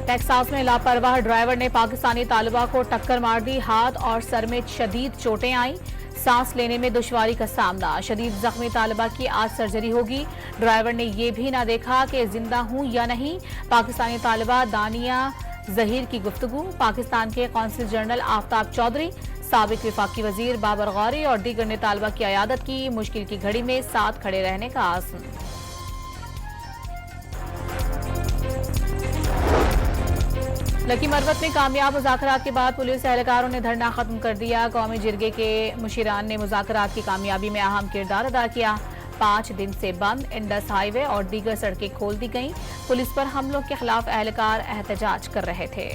Texas में लापरवाह driver ने पाकिस्तानी तालिबा को टक्कर मार दी। हाथ और सर में शदीद चोटें आईं। सांस लेने में दुश्वारी का सामना। शदीद जख्मी तालिबा की आज सर्जरी होगी। ड्राइवर ने यह भी ना देखा कि जिंदा हूं या नहीं। पाकिस्तानी तालिबा दानिया जहीर की गुफ्तगू। पाकिस्तान के कौंसिल जनरल आफ्ताब चौधरी, साबिक विफाकी वजीर बाबर गौरी और दीगर ने तालिबा की अयादत की। मुश्किल की घड़ी में साथ खड़े रहने का आज़म। लकी मरवत में कामयाब मुज़ाकरात के बाद पुलिस एहलकारों ने धरना खत्म कर दिया। कौमी जिरगे के मुशीरान ने मुज़ाकरात की कामयाबी में अहम किरदार अदा किया। 5 दिन से बंद इंडस हाईवे और दीगर सड़कें खोल दी गईं। पुलिस पर हमलों के खिलाफ एहलकार एहतजाज कर रहे थे।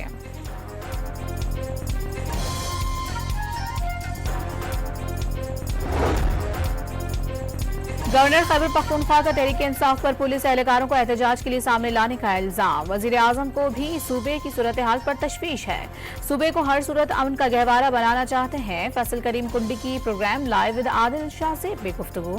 गवर्नर खैबर पख्तूनख्वा का तहरीक इंसाफ पर पुलिस एहलकारों को एहतजाज के लिए सामने लाने का इल्जाम। वजीर आजम को भी सूबे की सूरत हाल पर तशवीश है। सूबे को हर सूरत अमन का गहवारा बनाना चाहते हैं। फैसल करीम कुंडी की program live with Adil Shah से बेगुफ्तगू।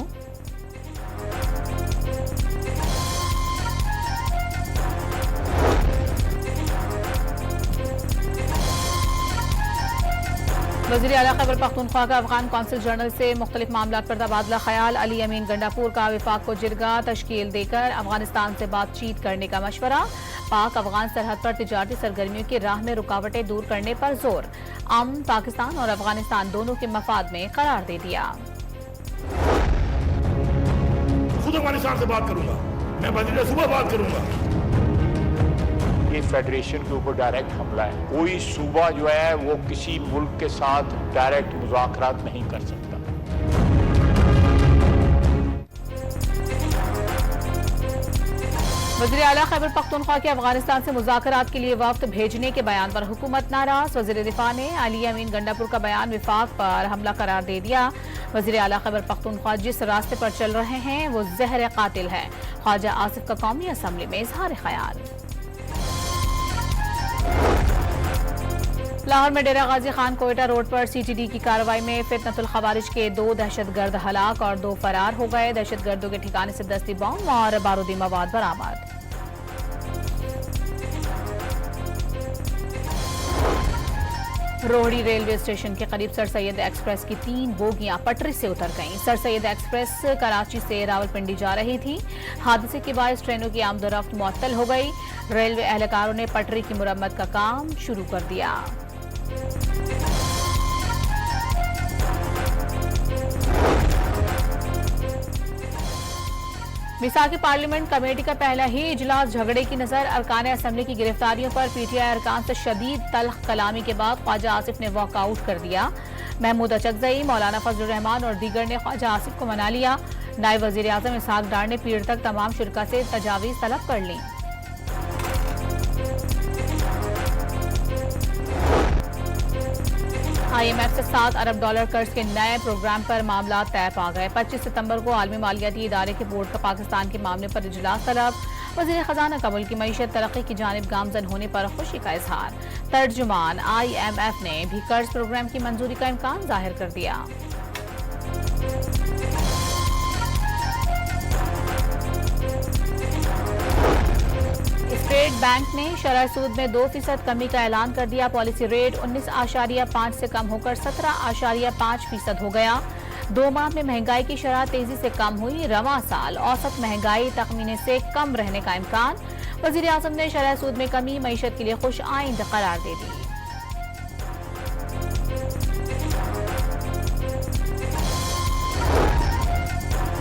वज़ीर आला खैबर पख्तूनख्वा का अफगान कौंसिल जनरल से मुख्तलिफ मामला पर तबादला ख्याल। अली अमीन गंडापुर का विफाक को जिरगा तश्कील देकर अफगानिस्तान से बातचीत करने का मशवरा। पाक अफगान सरहद पर तिजारती सरगर्मियों की राह में रुकावटें दूर करने पर जोर। अमन पाकिस्तान और अफगानिस्तान दोनों के मफाद में करार दे दिया। खुद अफगानिस्तान से बात करूंगा, मैं वज़ीर सुबह बात करूंगा। ये फेडरेशन के ऊपर डायरेक्ट हमला है। कोई सूबा जो है वो किसी मुल्क के साथ डायरेक्ट मुज़ाकरात नहीं कर सकता। वज़ीर आला खैबर पख्तूनख्वा के अफगानिस्तान से मुज़ाकरात के लिए वफ्द भेजने के बयान पर हुकूमत नाराज। वज़ीर दिफा ने अली अमीन गंडापुर का बयान विफाक पर हमला करार दे दिया। वज़ीर आला खैबर पख्तूनख्वा जिस रास्ते पर चल रहे हैं वो जहर कातिल है। ख्वाजा आसिफ का कौमी असम्बली में इजहार ख्याल। लाहौर में डेरा गाजी खान कोयटा रोड पर सीटीडी की कार्रवाई में फितनतुल खवारिज के 2 दहशतगर्द हलाक और 2 फरार हो गए। दहशतगर्दों के ठिकाने से दस्ती बम और बारूदी मवाद बरामद। रोहड़ी रेलवे स्टेशन के करीब सर सैयद एक्सप्रेस की 3 बोगियां पटरी से उतर गईं। सर सैयद एक्सप्रेस कराची से रावलपिंडी जा रही थी। हादसे के बाद ट्रेनों की आमदोरफ्त मुअत्तल हो गई। रेलवे एहलकारों ने पटरी की मुरम्मत का काम शुरू कर दिया। मिसाकी पार्लियामेंट कमेटी का पहला ही इजलास झगड़े की नजर। अरकान असम्बली की गिरफ्तारियों पर पीटीआई अरकान से शदीद तल्ख कलामी के बाद ख्वाजा आसिफ ने वॉकआउट कर दिया। महमूद अचकजई, मौलाना फजलुर रहमान और दीगर ने ख्वाजा आसिफ को मना लिया। नायब वजीर आजम इसहाक डार ने पीर तक तमाम शुरका से तजावीज तलब कर ली। IMF से $7 अरब कर्ज के नए प्रोग्राम पर मामला तय पा गए। 25 सितंबर को आलमी मालियाती इदारे के बोर्ड का पाकिस्तान के मामले पर इजलास तलब। वज़ीर खजाना का मुल्क की मईशत तरक्की की जानिब गामजन होने पर खुशी का इजहार। तर्जुमान IMF ने भी कर्ज प्रोग्राम की मंजूरी का इम्कान जाहिर कर दिया। स्टेट बैंक ने शरह सूद में 2% कमी का ऐलान कर दिया। पॉलिसी रेट 19.5 से कम होकर 17.5% हो गया। 2 माह में महंगाई की शरह तेजी से कम हुई। रवां साल औसत महंगाई तखमीने से कम रहने का इम्कान। वज़ीर आज़म ने शरह सूद में कमी मईशत के लिए खुश आइंद करार दे दी।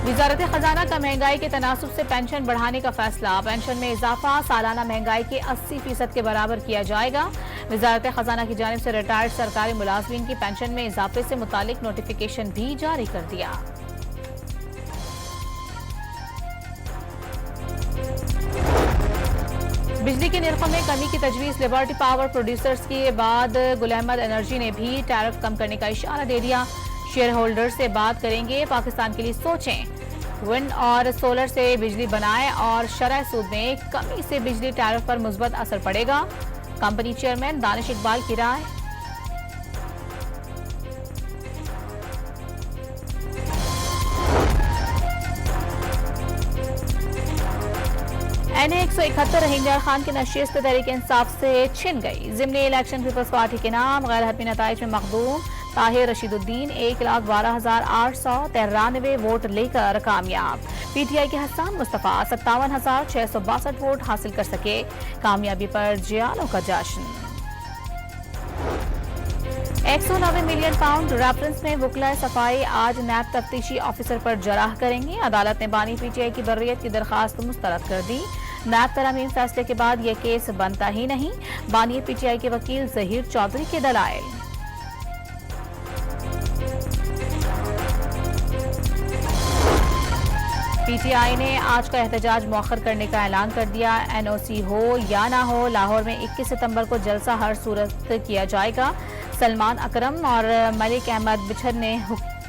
वज़ारत खजाना का महंगाई के तनासुब से पेंशन बढ़ाने का फैसला। पेंशन में इजाफा सालाना महंगाई के 80% के बराबर किया जाएगा। वज़ारत खजाना की जानिब से रिटायर्ड सरकारी मुलाजमीन की पेंशन में इजाफे से मुतालिक नोटिफिकेशन भी जारी कर दिया। बिजली के निर्खों में कमी की तजवीज़। लिबर्टी पावर प्रोड्यूसर्स के बाद गुल अहमद एनर्जी ने भी टैरिफ कम करने का इशारा दे दिया। शेयर होल्डर से बात करेंगे, पाकिस्तान के लिए सोचें। विंड और सोलर से बिजली बनाएं और शरह सूद में कमी से बिजली टैरिफ पर मुस्बत असर पड़ेगा। कंपनी चेयरमैन दानिश इकबाल की राय। NA 171 रहीम खान की नशिस्त तहरीक इंसाफ से छिन गई। ज़िमनी इलेक्शन पीपल्स पार्टी के नाम गैर हतमी नताइज में मखदूम ताहिर रशीदुद्दीन 1,12,893 वोट लेकर कामयाब। PTI के हसन मुस्तफा 57,662 वोट हासिल कर सके। कामयाबी पर जियालों का जश्न। 190 मिलियन पाउंड रेफरेंस में वकला सफाई आज नैब तफ्तीशी ऑफिसर पर जराह करेंगे। अदालत ने बानी PTI की बर्रियत की दरखास्त मुस्तरद कर दी। नैब तरमीम फैसले के बाद यह केस बनता ही नहीं, बानी PTI के वकील जहीर चौधरी के दलाइल। PTI ने आज का एहतजाज मौखर करने का ऐलान कर दिया। NOC हो या ना हो, लाहौर में 21 सितंबर को जलसा हर सूरत किया जाएगा। सलमान अकरम और मलिक अहमद बिछर ने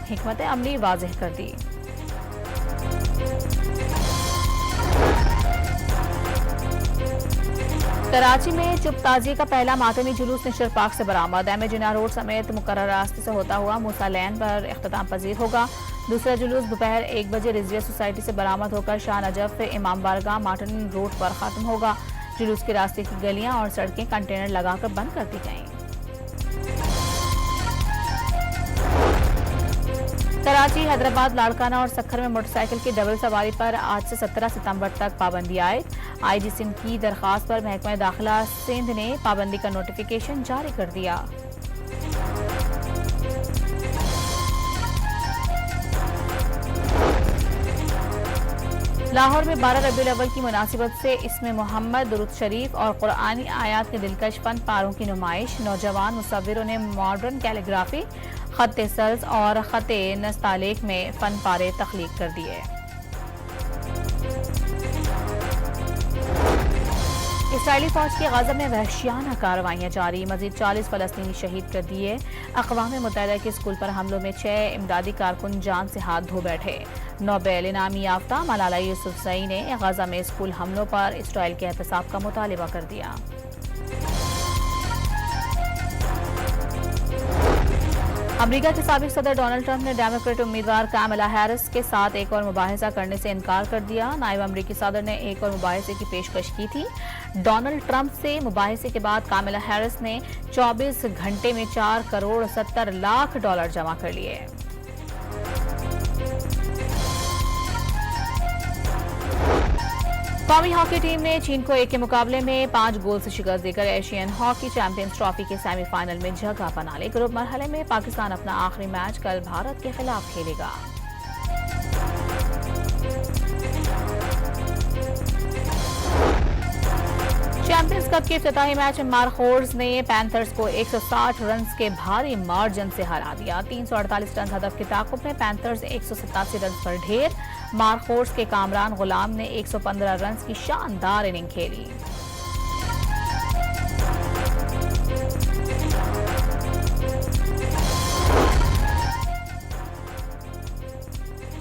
हिकमत अमली वाज़ेह कर दी। कराची में चुप ताज़िए का पहला मातमी जुलूस निशर पार्क से बरामद। MA जिन्ना रोड समेत मुकर्रर रास्ते से होता हुआ मूसा लैन पर इख्तिताम पजीर होगा। दूसरा जुलूस दोपहर 1 बजे रिजविया सोसाइटी से बरामद होकर शाह नजफ इमाम बारगाह मार्टिन रोड पर खत्म होगा। जुलूस के रास्ते की गलियां और सड़कें कंटेनर लगाकर बंद कर दी गईं। कराची, हैदराबाद, लाड़काना और सखर में मोटरसाइकिल की डबल सवारी पर आज से 17 सितंबर तक पाबंदी आयद। IG सिंध की दरखास्त पर महकमा दाखिला सिंध ने पाबंदी का नोटिफिकेशन जारी कर दिया। लाहौर में 12 रबीउल अव्वल की मुनासिबत से इसमें मोहम्मद, दुरूद शरीफ और कुरानी आयात के दिलकश फन पारों की नुमाइश। नौजवान मुसव्विरों ने मॉडर्न कैलीग्राफी, खत्ते सल्स और खत्ते नस्तालेख में फन पारे तख्लीक कर दिए। इसराइली फौज की गाजा में वहशियाना कार्रवाइयां जारी। मजीद 40 फलस्तीनी शहीद कर दिए। अक़वाम मुत्तहिदा के स्कूल पर हमलों में 6 इमदादी कारकुन जान से हाथ धो बैठे। नोबेल इनामी याफ्ता मलाला यूसुफजई ने गाजा में स्कूल हमलों पर इसराइल के एहतसाब का मुतालिबा कर दिया। अमेरिका के साबिक सदर डोनाल्ड ट्रंप ने डेमोक्रेट उम्मीदवार कामला हैरिस के साथ एक और मुबाहिसा करने से इनकार कर दिया। नायब अमेरिकी सदर ने एक और मुबाहिसे की पेशकश की थी। डोनाल्ड ट्रंप से मुबाहिसे के बाद कामला हैरिस ने 24 घंटे में $4 करोड़ 70 लाख जमा कर लिए। कौमी हॉकी टीम ने चीन को 1 के मुकाबले में 5 गोल से शिकस्त देकर एशियन हॉकी चैंपियंस ट्रॉफी के सेमीफाइनल में जगह बना ली। ग्रुप मरहले में पाकिस्तान अपना आखिरी मैच कल भारत के खिलाफ खेलेगा। चैंपियंस कप के इफ्तिताही मैच में मारखोर्स ने पैंथर्स को 160 रन के भारी मार्जिन से हरा दिया। 348 रन हदफ की ताकुब में पैंथर्स 187 रन पर ढेर। मारखोर्स के कामरान गुलाम ने 115 रन की शानदार इनिंग खेली।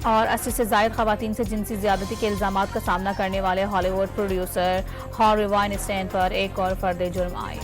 और 80 से ज़ायद ख़वातीन से जिनसी ज़्यादती के इल्ज़ामात का सामना करने वाले हॉलीवुड प्रोड्यूसर हार्वी वाइनस्टाइन पर एक और फर्द जुर्म आयद।